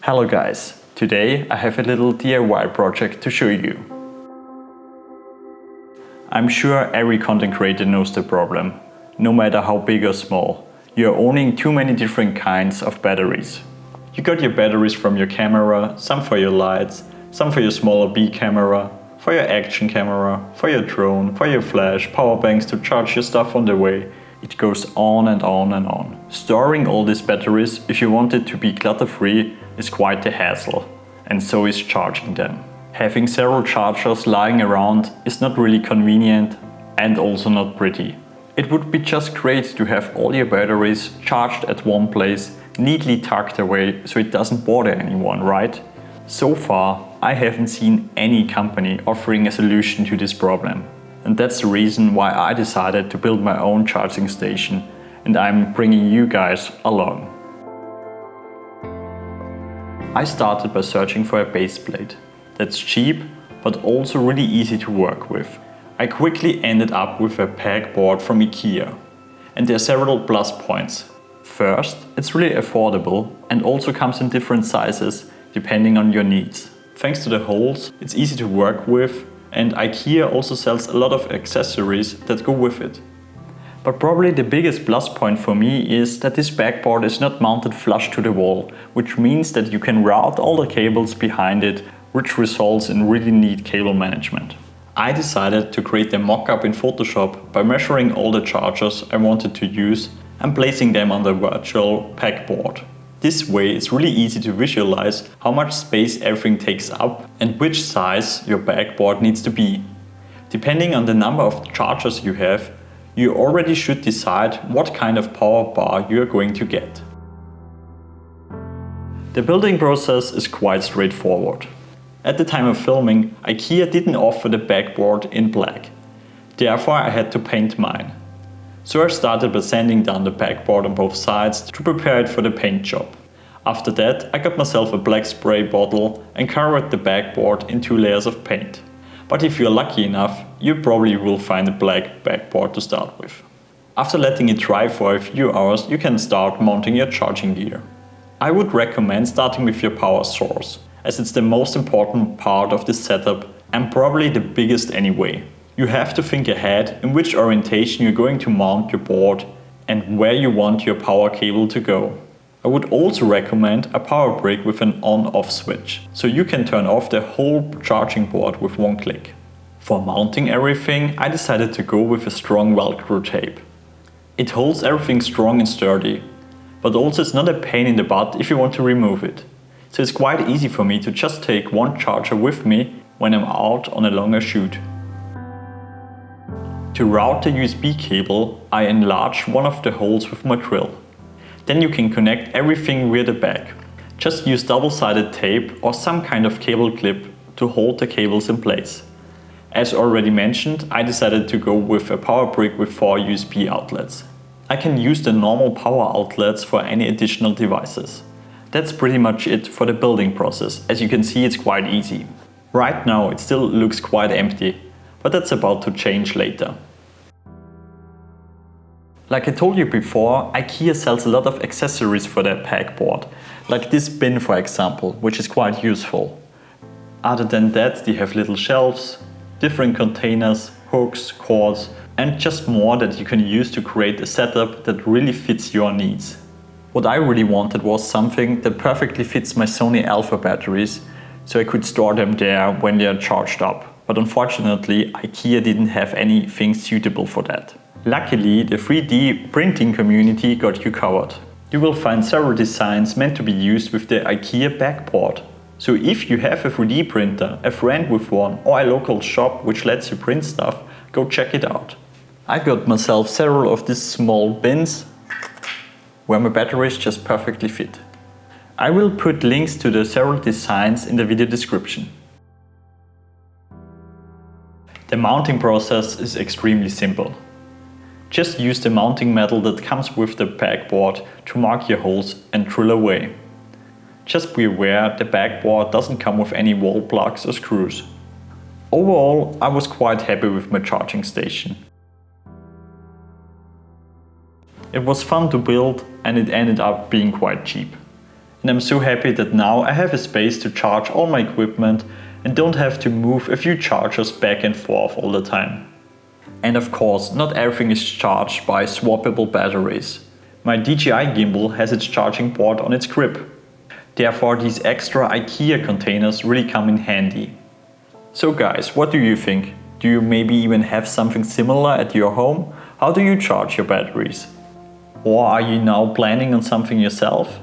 Hello guys, today I have a little DIY project to show you. I'm sure every content creator knows the problem. No matter how big or small, you're owning too many different kinds of batteries. You got your batteries from your camera, some for your lights, some for your smaller B camera, for your action camera, for your drone, for your flash, power banks to charge your stuff on the way. It goes on and on and on. Storing all these batteries, if you want it to be clutter-free, is quite a hassle, and so is charging them. Having several chargers lying around is not really convenient and also not pretty. It would be just great to have all your batteries charged at one place, neatly tucked away so it doesn't bother anyone, right? So far, I haven't seen any company offering a solution to this problem. And that's the reason why I decided to build my own charging station, and I'm bringing you guys along. I started by searching for a base plate that's cheap but also really easy to work with. I quickly ended up with a Backboard from IKEA, and there are several plus points. First, it's really affordable and also comes in different sizes depending on your needs. Thanks to the holes, it's easy to work with, and IKEA also sells a lot of accessories that go with it. But probably the biggest plus point for me is that this backboard is not mounted flush to the wall, which means that you can route all the cables behind it, which results in really neat cable management. I decided to create a mock-up in Photoshop by measuring all the chargers I wanted to use and placing them on the virtual backboard. This way it's really easy to visualize how much space everything takes up and which size your backboard needs to be. Depending on the number of chargers you have, you already should decide what kind of power bar you are going to get. The building process is quite straightforward. At the time of filming, IKEA didn't offer the backboard in black. Therefore I had to paint mine. So I started by sanding down the backboard on both sides to prepare it for the paint job. After that, I got myself a black spray bottle and covered the backboard in 2 layers of paint. But if you're lucky enough, you probably will find a black backboard to start with. After letting it dry for a few hours, you can start mounting your charging gear. I would recommend starting with your power source, as it's the most important part of this setup and probably the biggest anyway. You have to think ahead in which orientation you're going to mount your board and where you want your power cable to go. I would also recommend a power brick with an on-off switch, so you can turn off the whole charging board with one click. For mounting everything, I decided to go with a strong Velcro tape. It holds everything strong and sturdy, but also it's not a pain in the butt if you want to remove it. So it's quite easy for me to just take one charger with me when I'm out on a longer shoot. To route the USB cable, I enlarged one of the holes with my drill. Then you can connect everything via the back. Just use double-sided tape or some kind of cable clip to hold the cables in place. As already mentioned, I decided to go with a power brick with 4 USB outlets. I can use the normal power outlets for any additional devices. That's pretty much it for the building process. As you can see, it's quite easy. Right now it still looks quite empty, but that's about to change later. Like I told you before, IKEA sells a lot of accessories for their backboard, like this bin for example, which is quite useful. Other than that, they have little shelves, different containers, hooks, cords, and just more that you can use to create a setup that really fits your needs. What I really wanted was something that perfectly fits my Sony Alpha batteries, so I could store them there when they are charged up. But unfortunately, IKEA didn't have anything suitable for that. Luckily, the 3D printing community got you covered. You will find several designs meant to be used with the IKEA backboard. So if you have a 3D printer, a friend with one, or a local shop which lets you print stuff, go check it out. I got myself several of these small bins where my batteries just perfectly fit. I will put links to the several designs in the video description. The mounting process is extremely simple. Just use the mounting metal that comes with the backboard to mark your holes and drill away. Just be aware the backboard doesn't come with any wall plugs or screws. Overall, I was quite happy with my charging station. It was fun to build and it ended up being quite cheap. And I'm so happy that now I have a space to charge all my equipment and don't have to move a few chargers back and forth all the time. And of course, not everything is charged by swappable batteries. My DJI gimbal has its charging port on its grip. Therefore, these extra IKEA containers really come in handy. So guys, what do you think? Do you maybe even have something similar at your home? How do you charge your batteries? Or are you now planning on something yourself?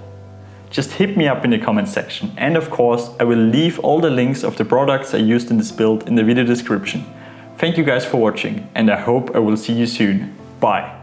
Just hit me up in the comment section, and of course I will leave all the links of the products I used in this build in the video description. Thank you guys for watching, and I hope I will see you soon. Bye!